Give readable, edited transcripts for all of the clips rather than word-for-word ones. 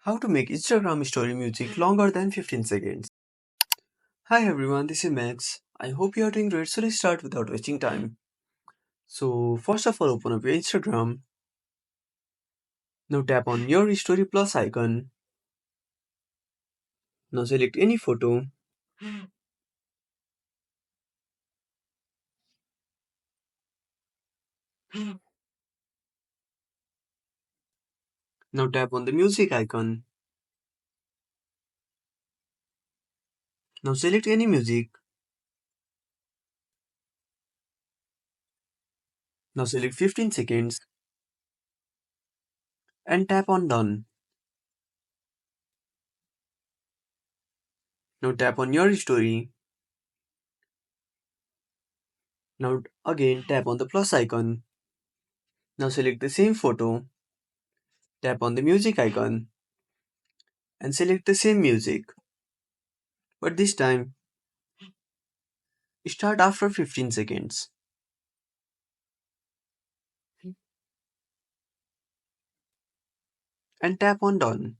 How to make Instagram story music longer than 15 seconds. Hi everyone, this is Max. I hope you are doing great, so let's start without wasting time. So, first of all, open up your Instagram. Now tap on your story plus icon. Now select any photo. Now tap on the music icon. Now select any music. Now select 15 seconds and tap on done. Now tap on your story. Now again tap on the plus icon. Now select the same photo. Tap on the music icon and select the same music. But this time, start after 15 seconds and tap on done.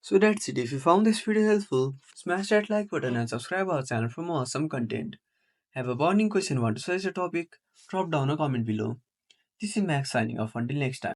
So that's it. If you found this video helpful, smash that like button and subscribe our channel for more awesome content. Have a burning question, want to suggest a topic? Drop down a comment below. This is Max signing off until next time.